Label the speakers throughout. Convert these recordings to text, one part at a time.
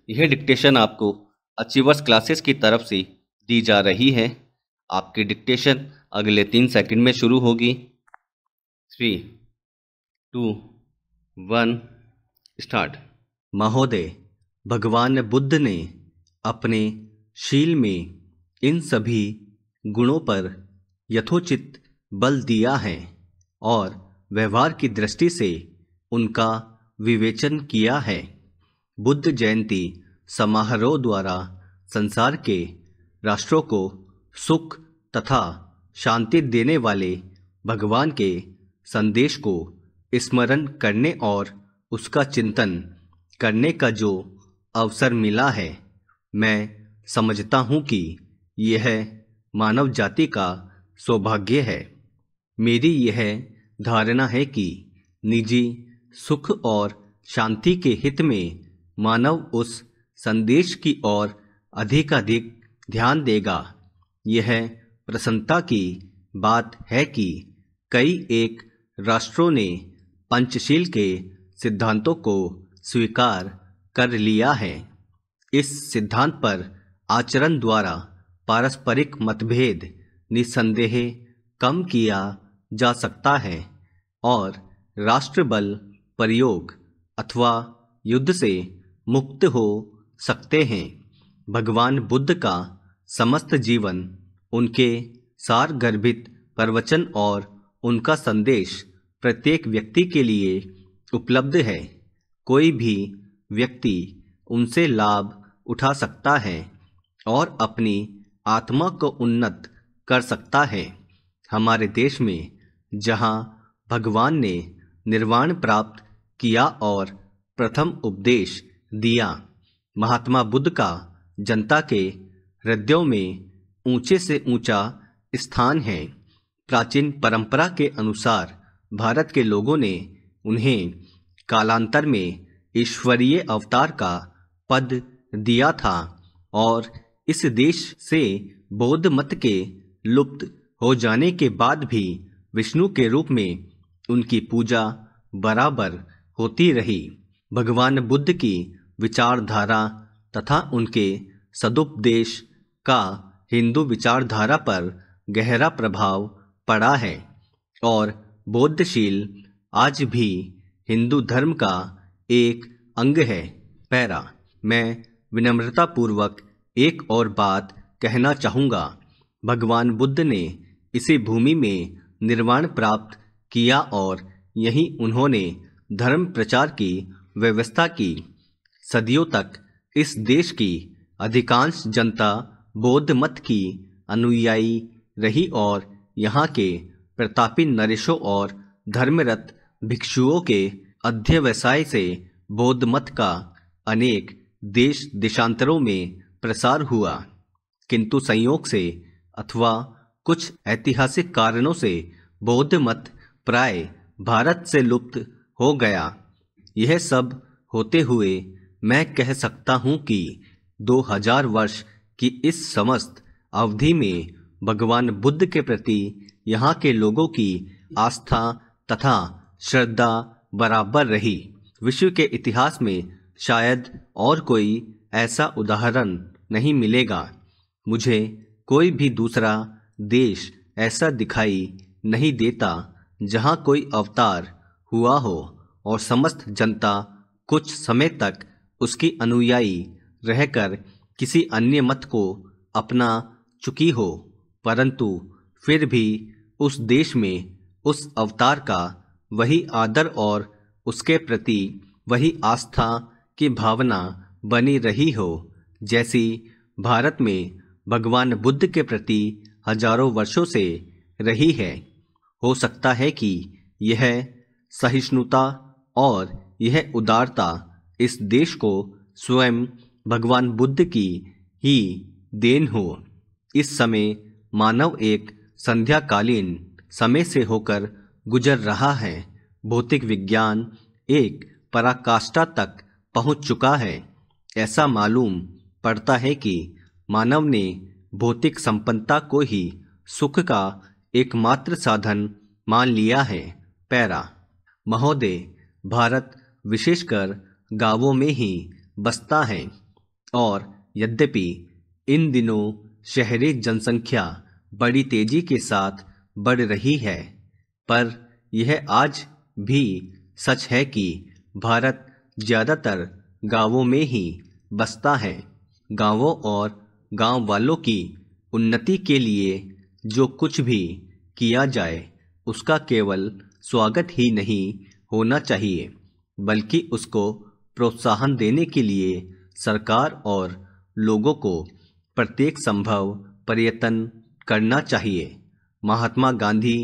Speaker 1: यह डिक्टेशन आपको achievers classes की तरफ से दी जा रही है। आपकी डिक्टेशन अगले 3 सेकंड में शुरू होगी। 3, 2, 1 स्टार्ट। महोदय, भगवान बुद्ध ने अपने शील में इन सभी गुणों पर यथोचित बल दिया है और व्यवहार की दृष्टि से उनका विवेचन किया है। बुद्ध जयंती समारोह द्वारा संसार के राष्ट्रों को सुख तथा शांति देने वाले भगवान के संदेश को स्मरण करने और उसका चिंतन करने का जो अवसर मिला है, मैं समझता हूँ कि यह मानव जाति का सौभाग्य है। मेरी यह धारणा है कि निजी सुख और शांति के हित में मानव उस संदेश की ओर अधिकाधिक ध्यान देगा। यह प्रसन्नता की बात है कि कई एक राष्ट्रों ने पंचशील के सिद्धांतों को स्वीकार कर लिया है। इस सिद्धांत पर आचरण द्वारा पारस्परिक मतभेद निस्संदेह कम किया जा सकता है और राष्ट्रबल प्रयोग अथवा युद्ध से मुक्त हो सकते हैं। भगवान बुद्ध का समस्त जीवन, उनके सारगर्भित प्रवचन और उनका संदेश प्रत्येक व्यक्ति के लिए उपलब्ध है। कोई भी व्यक्ति उनसे लाभ उठा सकता है और अपनी आत्मा को उन्नत कर सकता है। हमारे देश में जहाँ भगवान ने निर्वाण प्राप्त किया और प्रथम उपदेश दिया, महात्मा बुद्ध का जनता के हृदयों में ऊंचे से ऊंचा स्थान है। प्राचीन परंपरा के अनुसार भारत के लोगों ने उन्हें कालांतर में ईश्वरीय अवतार का पद दिया था और इस देश से बौद्ध मत के लुप्त हो जाने के बाद भी विष्णु के रूप में उनकी पूजा बराबर होती रही। भगवान बुद्ध की विचारधारा तथा उनके सदुपदेश का हिंदू विचारधारा पर गहरा प्रभाव पड़ा है और बौद्धशील आज भी हिंदू धर्म का एक अंग है। पैरा, मैं विनम्रतापूर्वक एक और बात कहना चाहूँगा। भगवान बुद्ध ने इसी भूमि में निर्वाण प्राप्त किया और यहीं उन्होंने धर्म प्रचार की व्यवस्था की। सदियों तक इस देश की अधिकांश जनता बौद्ध मत की अनुयायी रही और यहाँ के प्रतापी नरेशों और धर्मरत भिक्षुओं के अध्यवसाय से बौद्ध मत का अनेक देश देशांतरों में प्रसार हुआ। किंतु संयोग से अथवा कुछ ऐतिहासिक कारणों से बौद्ध मत प्राय भारत से लुप्त हो गया। यह सब होते हुए मैं कह सकता हूँ कि 2000 वर्ष की इस समस्त अवधि में भगवान बुद्ध के प्रति यहाँ के लोगों की आस्था तथा श्रद्धा बराबर रही। विश्व के इतिहास में शायद और कोई ऐसा उदाहरण नहीं मिलेगा। मुझे कोई भी दूसरा देश ऐसा दिखाई नहीं देता जहाँ कोई अवतार हुआ हो और समस्त जनता कुछ समय तक उसकी अनुयायी रहकर किसी अन्य मत को अपना चुकी हो, परंतु फिर भी उस देश में उस अवतार का वही आदर और उसके प्रति वही आस्था की भावना बनी रही हो जैसी भारत में भगवान बुद्ध के प्रति हजारों वर्षों से रही है। हो सकता है कि यह सहिष्णुता और यह उदारता इस देश को स्वयं भगवान बुद्ध की ही देन हो। इस समय मानव एक संध्याकालीन समय से होकर गुजर रहा है। भौतिक विज्ञान एक पराकाष्ठा तक पहुंच चुका है। ऐसा मालूम पड़ता है कि मानव ने भौतिक संपन्नता को ही सुख का एकमात्र साधन मान लिया है। पैरा, महोदय, भारत विशेषकर गांवों में ही बसता है। और यद्यपि इन दिनों शहरी जनसंख्या बड़ी तेजी के साथ बढ़ रही है, पर यह आज भी सच है कि भारत ज़्यादातर गांवों में ही बसता है। गांवों और गांव वालों की उन्नति के लिए जो कुछ भी किया जाए उसका केवल स्वागत ही नहीं होना चाहिए, बल्कि उसको प्रोत्साहन देने के लिए सरकार और लोगों को प्रत्येक संभव प्रयत्न करना चाहिए। महात्मा गांधी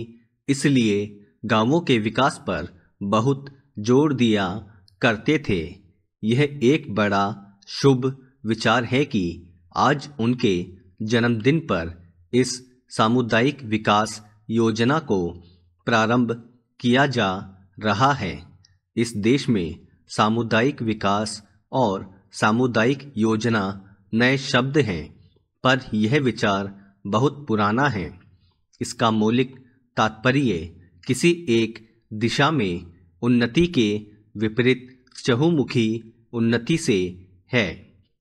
Speaker 1: इसलिए गांवों के विकास पर बहुत जोर दिया करते थे। यह एक बड़ा शुभ विचार है कि आज उनके जन्मदिन पर इस सामुदायिक विकास योजना को प्रारंभ किया जा रहा है। इस देश में सामुदायिक विकास और सामुदायिक योजना नए शब्द हैं, पर यह विचार बहुत पुराना है। इसका मौलिक तात्पर्य किसी एक दिशा में उन्नति के विपरीत चहुमुखी उन्नति से है।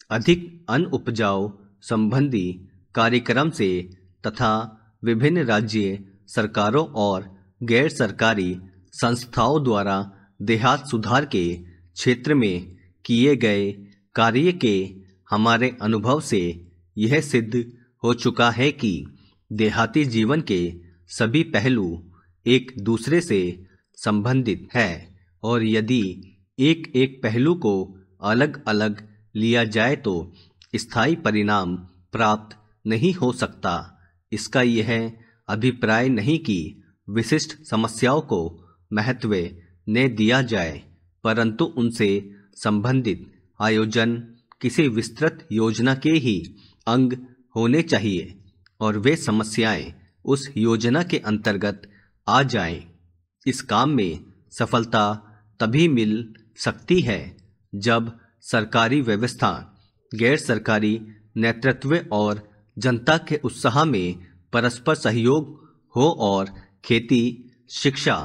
Speaker 1: अधिक अन्न उपजाऊ संबंधी कार्यक्रम से तथा विभिन्न राज्य सरकारों और गैर सरकारी संस्थाओं द्वारा देहात सुधार के क्षेत्र में किए गए कार्य के हमारे अनुभव से यह सिद्ध हो चुका है कि देहाती जीवन के सभी पहलू एक दूसरे से संबंधित है, और यदि एक एक पहलू को अलग अलग लिया जाए तो स्थायी परिणाम प्राप्त नहीं हो सकता। इसका यह अभिप्राय नहीं कि विशिष्ट समस्याओं को महत्व न दिया जाए, परंतु उनसे संबंधित आयोजन किसी विस्तृत योजना के ही अंग होने चाहिए और वे समस्याएं उस योजना के अंतर्गत आ जाएं। इस काम में सफलता तभी मिल सकती है जब सरकारी व्यवस्था, गैर सरकारी नेतृत्व और जनता के उत्साह में परस्पर सहयोग हो और खेती, शिक्षा,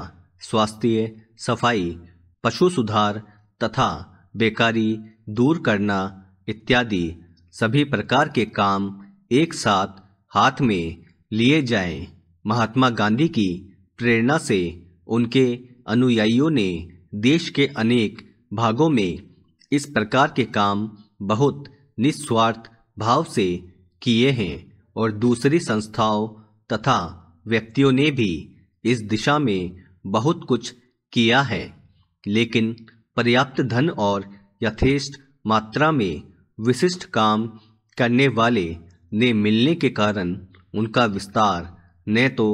Speaker 1: स्वास्थ्य, सफाई, पशु सुधार तथा बेकारी दूर करना इत्यादि सभी प्रकार के काम एक साथ हाथ में लिए जाएं। महात्मा गांधी की प्रेरणा से उनके अनुयायियों ने देश के अनेक भागों में इस प्रकार के काम बहुत निस्वार्थ भाव से किए हैं और दूसरी संस्थाओं तथा व्यक्तियों ने भी इस दिशा में बहुत कुछ किया है, लेकिन पर्याप्त धन और यथेष्ट मात्रा में विशिष्ट काम करने वाले ने मिलने के कारण उनका विस्तार न तो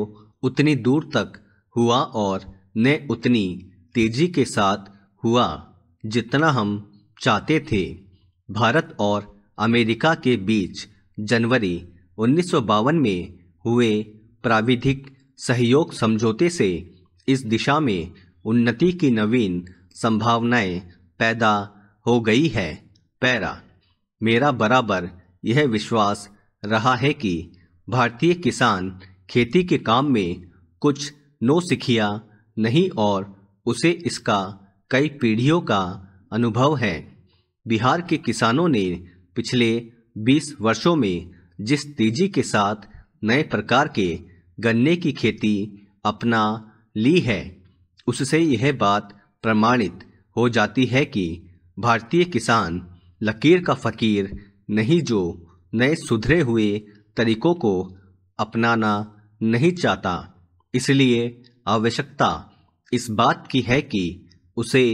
Speaker 1: उतनी दूर तक हुआ और न उतनी तेजी के साथ हुआ जितना हम चाहते थे। भारत और अमेरिका के बीच जनवरी 1952 में हुए प्राविधिक सहयोग समझौते से इस दिशा में उन्नति की नवीन संभावनाएं पैदा हो गई है। पैरा, मेरा बराबर यह विश्वास रहा है कि भारतीय किसान खेती के काम में कुछ नौसिखिया नहीं और उसे इसका कई पीढ़ियों का अनुभव है। बिहार के किसानों ने पिछले 20 वर्षों में जिस तेजी के साथ नए प्रकार के गन्ने की खेती अपना ली है, उससे यह बात प्रमाणित हो जाती है कि भारतीय किसान लकीर का फकीर नहीं, जो नए सुधरे हुए तरीकों को अपनाना नहीं चाहता। इसलिए आवश्यकता इस बात की है कि उसे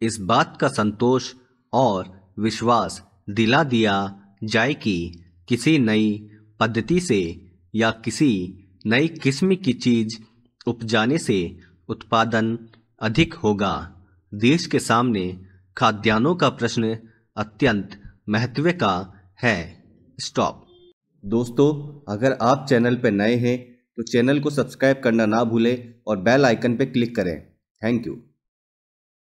Speaker 1: इस बात का संतोष और विश्वास दिला दिया जाए कि किसी नई पद्धति से या किसी नई किस्म की चीज उपजाने से उत्पादन अधिक होगा। देश के सामने खाद्यान्नों का प्रश्न अत्यंत महत्व का है। स्टॉप। दोस्तों, अगर आप चैनल पर नए हैं तो चैनल को सब्सक्राइब करना ना भूलें और बेल आइकन पर क्लिक करें। Thank you.